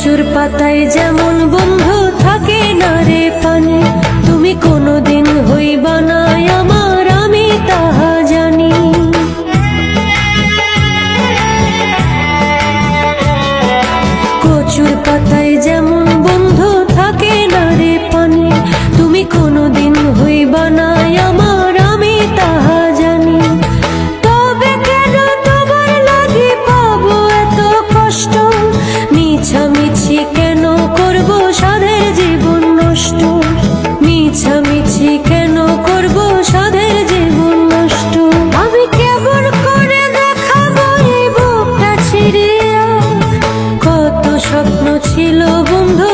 কচুর পাতায় যেমন বন্ধু থাকে না রে পানে, তুমি কোনোদিন হইবা না আমার, আমি তাহা জানি। কচুর পাতায় যেমন বন্ধু থাকে না রে পানে, তুমি কোনোদিন হইবা না আমার, আমি তাহা জানি। তবে কেন তোমার লাগি পাবো এত কষ্ট, মিছামিছি কেন করব সাধের জীবন নষ্ট, মিছামিছি কেন করব সাধের জীবন নষ্ট। আমি কেমন করে দেখাবো এই বুকটা ছিড়িয়া, কত স্বপ্ন ছিল বন্ধু